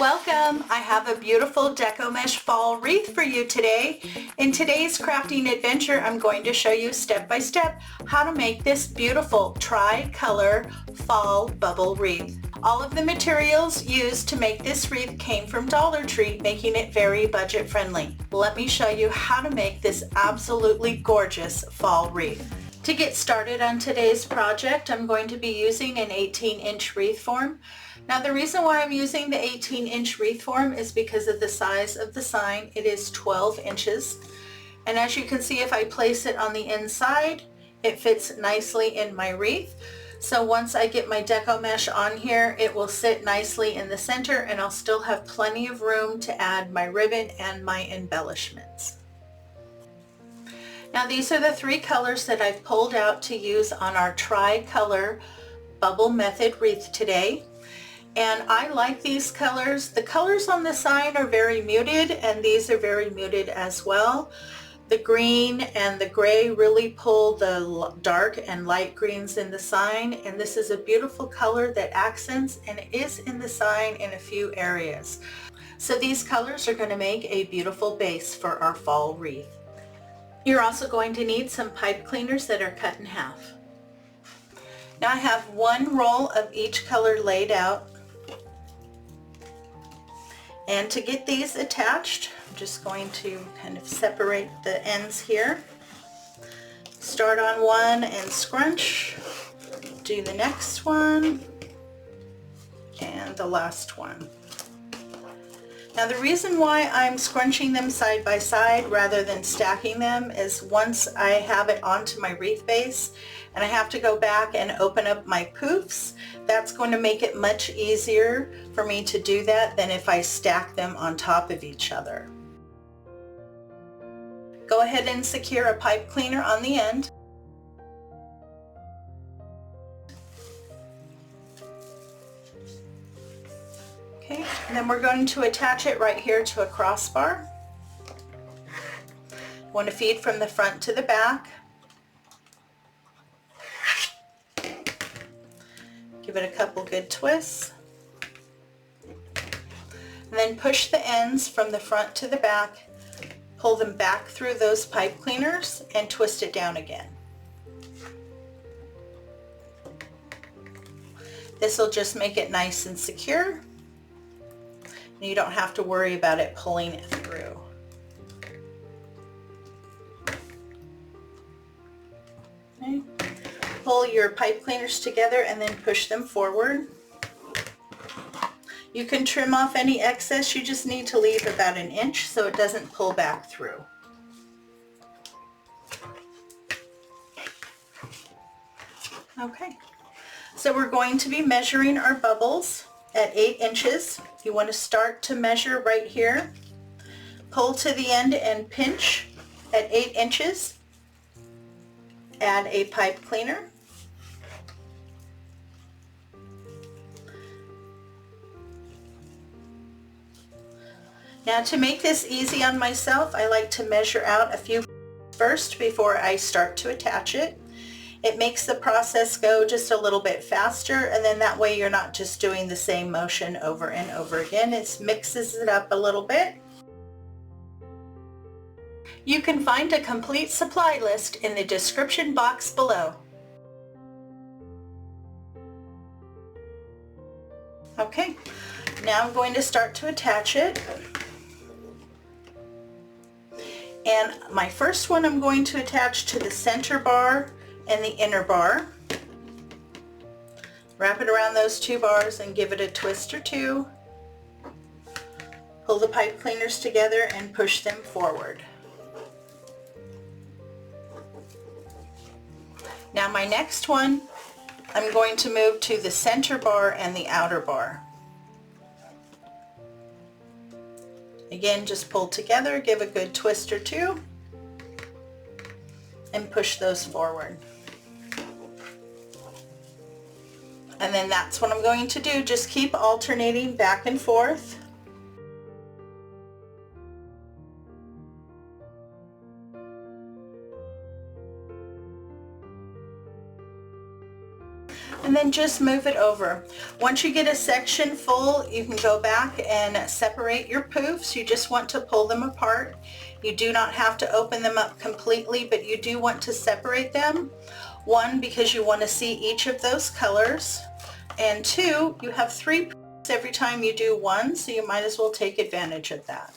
Welcome! I have a beautiful Deco mesh fall wreath for you today. In today's crafting adventure, I'm going to show you step by step how to make this beautiful tri-color fall bubble wreath. All of the materials used to make this wreath came from Dollar Tree, making it very budget friendly. Let me show you how to make this absolutely gorgeous fall wreath. To get started on today's project, I'm going to be using an 18-inch wreath form. Now the reason why I'm using the 18-inch wreath form is because of the size of the sign. It is 12 inches. And as you can see, if I place it on the inside, it fits nicely in my wreath. So once I get my deco mesh on here, it will sit nicely in the center and I'll still have plenty of room to add my ribbon and my embellishments. Now these are the three colors that I've pulled out to use on our tri-color bubble method wreath today. And I like these colors. The colors on the sign are very muted and these are very muted as well. The green and the gray really pull the dark and light greens in the sign, and this is a beautiful color that accents and is in the sign in a few areas. So these colors are going to make a beautiful base for our fall wreath. You're also going to need some pipe cleaners that are cut in half. Now I have one roll of each color laid out. And to get these attached, I'm just going to kind of separate the ends here. Start on one and scrunch. Do the next one and the last one. Now the reason why I'm scrunching them side by side rather than stacking them is once I have it onto my wreath base and I have to go back and open up my poofs, that's going to make it much easier for me to do that than if I stack them on top of each other. Go ahead and secure a pipe cleaner on the end. Okay, and then we're going to attach it right here to a crossbar. You want to feed from the front to the back. Give it a couple good twists. And then push the ends from the front to the back, pull them back through those pipe cleaners and twist it down again. This will just make it nice and secure. And you don't have to worry about it pulling it through. Okay. Pull your pipe cleaners together and then push them forward. You can trim off any excess, you just need to leave about an inch so it doesn't pull back through. Okay, so we're going to be measuring our bubbles at 8 inches. You want to start to measure right here, pull to the end and pinch at 8 inches. Add a pipe cleaner. Now to make this easy on myself, I like to measure out a few first before I start to attach it. It makes the process go just a little bit faster, and then that way you're not just doing the same motion over and over again. It mixes it up a little bit. You can find a complete supply list in the description box below. Okay, now I'm going to start to attach it. And my first one I'm going to attach to the center bar and the inner bar. Wrap it around those two bars and give it a twist or two. Pull the pipe cleaners together and push them forward. Now my next one, I'm going to move to the center bar and the outer bar. Again, just pull together, give a good twist or two, and push those forward. And then that's what I'm going to do. Just keep alternating back and forth. And then just move it over. Once you get a section full, you can go back and separate your poofs. You just want to pull them apart. You do not have to open them up completely, but you do want to separate them. One, because you want to see each of those colors, and two, you have 3 poofs every time you do one, so you might as well take advantage of that.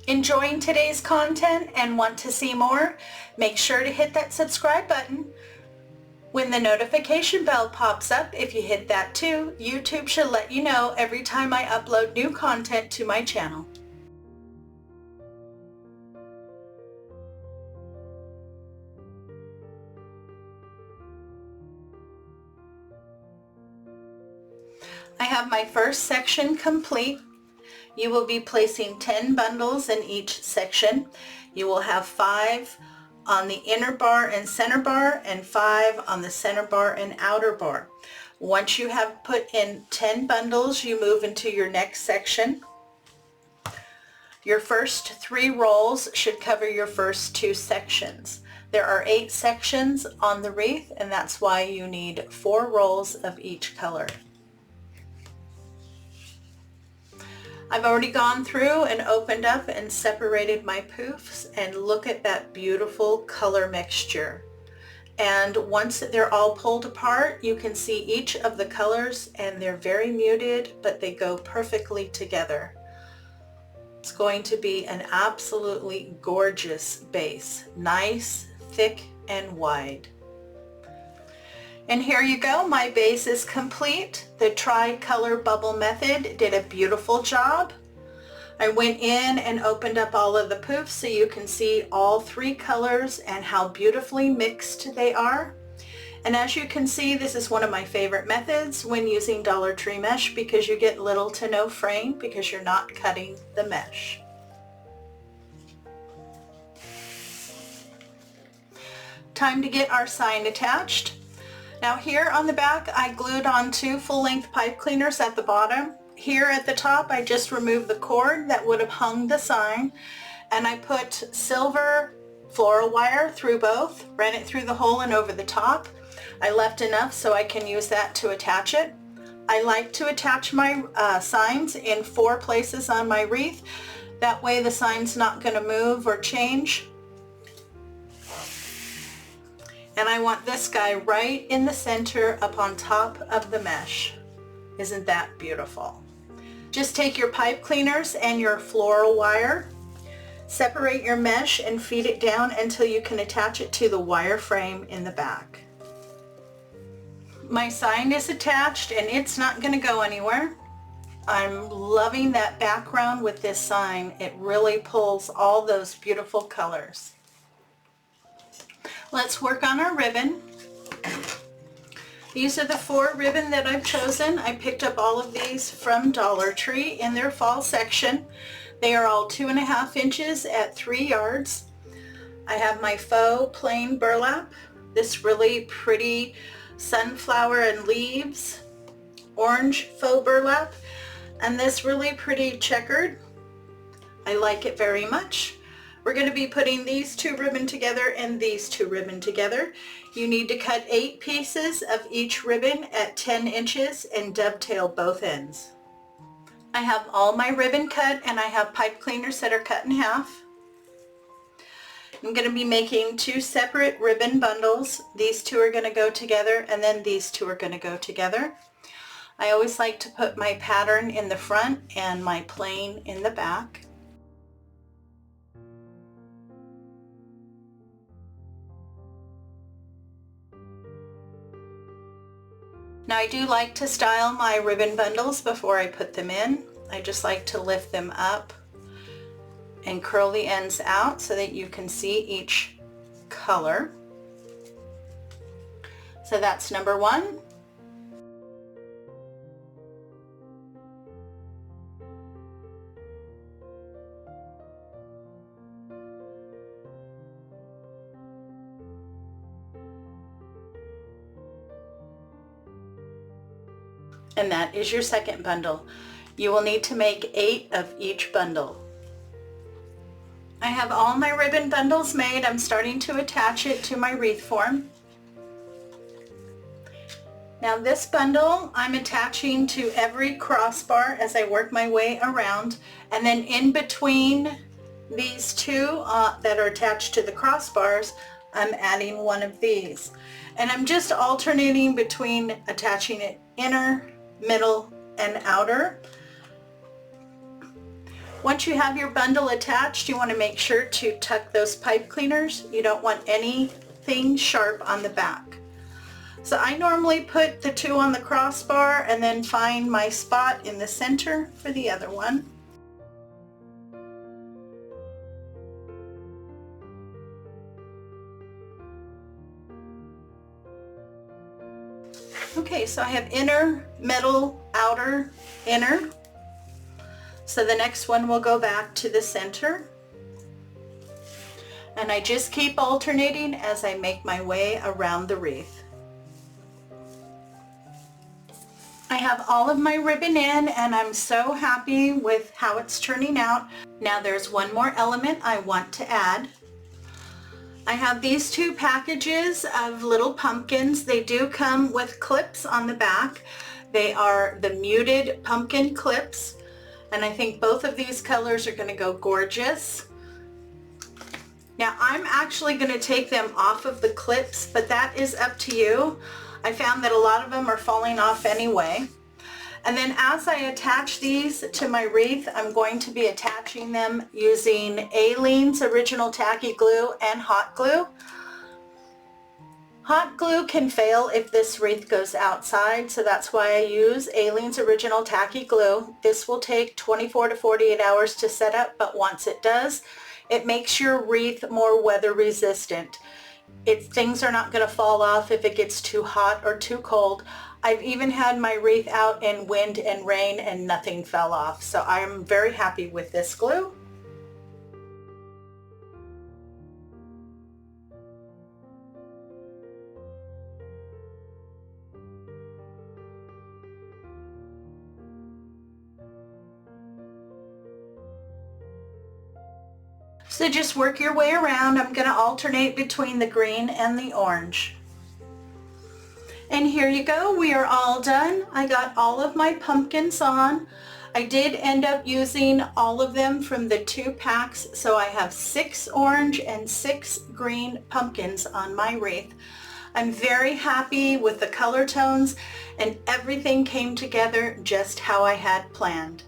Enjoying today's content and want to see more? Make sure to hit that subscribe button. When the notification bell pops up, if you hit that too, YouTube should let you know every time I upload new content to my channel. I have my first section complete. You will be placing 10 bundles in each section. You will have 5 on the inner bar and center bar and 5 on the center bar and outer bar. Once you have put in 10 bundles, you move into your next section. Your first 3 rolls should cover your first 2 sections. There are 8 sections on the wreath, and that's why you need 4 rolls of each color. I've already gone through and opened up and separated my poofs, and look at that beautiful color mixture. And once they're all pulled apart, you can see each of the colors, and they're very muted, but they go perfectly together. It's going to be an absolutely gorgeous base. Nice, thick, and wide. And here you go, my base is complete. The tri-color bubble method did a beautiful job. I went in and opened up all of the poofs so you can see all 3 colors and how beautifully mixed they are. And as you can see, this is one of my favorite methods when using Dollar Tree mesh, because you get little to no fraying because you're not cutting the mesh. Time to get our sign attached. Now here on the back, I glued on 2 full-length pipe cleaners at the bottom. Here at the top, I just removed the cord that would have hung the sign, and I put silver floral wire through both, ran it through the hole and over the top. I left enough so I can use that to attach it. I like to attach my signs in 4 places on my wreath. That way the sign's not going to move or change. And I want this guy right in the center up on top of the mesh. Isn't that beautiful? Just take your pipe cleaners and your floral wire, separate your mesh and feed it down until you can attach it to the wire frame in the back. My sign is attached and it's not going to go anywhere. I'm loving that background with this sign. It really pulls all those beautiful colors. Let's work on our ribbon. These are the 4 ribbon that I've chosen. I picked up all of these from Dollar Tree in their fall section. They are all 2.5 inches at 3 yards. I have my faux plain burlap, this really pretty sunflower and leaves, orange faux burlap, and this really pretty checkered. I like it very much. We're going to be putting these 2 ribbon together and these 2 ribbon together. You need to cut 8 pieces of each ribbon at 10 inches and dovetail both ends. I have all my ribbon cut and I have pipe cleaners that are cut in half. I'm going to be making 2 separate ribbon bundles. These 2 are going to go together and then these 2 are going to go together. I always like to put my pattern in the front and my plain in the back. Now I do like to style my ribbon bundles before I put them in. I just like to lift them up and curl the ends out so that you can see each color. So that's number 1. And that is your second bundle. You will need to make 8 of each bundle. I I have all my ribbon bundles made. I'm starting to attach it to my wreath form. Now this bundle I'm attaching to every crossbar as I work my way around, and then in between these two that are attached to the crossbars, I'm adding one of these. And I'm just alternating between attaching it inner, middle, and outer. Once you have your bundle attached, you want to make sure to tuck those pipe cleaners. You don't want anything sharp on the back. So I normally put the two on the crossbar and then find my spot in the center for the other one. Okay, so I have inner, middle, outer, inner. So the next one will go back to the center. And I just keep alternating as I make my way around the wreath. I have all of my ribbon in and I'm so happy with how it's turning out. Now there's one more element I want to add. I have these two packages of little pumpkins. They do come with clips on the back. They are the muted pumpkin clips, and I think both of these colors are going to go gorgeous. Now I'm actually going to take them off of the clips, but that is up to you. I found that a lot of them are falling off anyway. And then as I attach these to my wreath, I'm going to be attaching them using Aleene's Original Tacky Glue and hot glue. Hot glue can fail if this wreath goes outside, so that's why I use Aleene's Original Tacky Glue. This will take 24 to 48 hours to set up, but once it does, it makes your wreath more weather resistant. Things are not going to fall off if it gets too hot or too cold. I've even had my wreath out in wind and rain and nothing fell off, so I'm very happy with this glue. So just work your way around. I'm going to alternate between the green and the orange. And here you go, we are all done. I got all of my pumpkins on. I did end up using all of them from the two packs, so I have 6 orange and 6 green pumpkins on my wreath. I'm very happy with the color tones, and everything came together just how I had planned.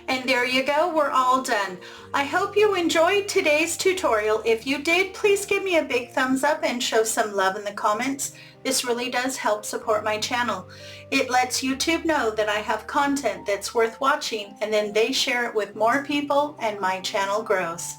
And there you go, we're all done. I hope you enjoyed today's tutorial. If you did, please give me a big thumbs up and show some love in the comments. This really does help support my channel. It lets YouTube know that I have content that's worth watching, and then they share it with more people and my channel grows.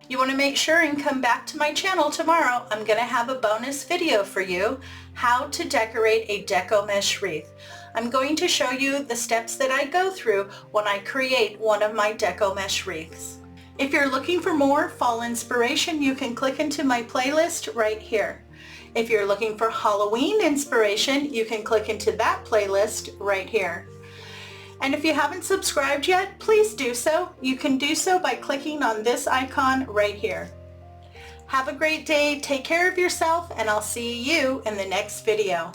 You want to make sure and come back to my channel tomorrow. I'm going to have a bonus video for you, how to decorate a Deco mesh wreath. I'm going to show you the steps that I go through when I create one of my Deco mesh wreaths. If you're looking for more fall inspiration, you can click into my playlist right here. If you're looking for Halloween inspiration, you can click into that playlist right here. And if you haven't subscribed yet, please do so. You can do so by clicking on this icon right here. Have a great day, take care of yourself, and I'll see you in the next video.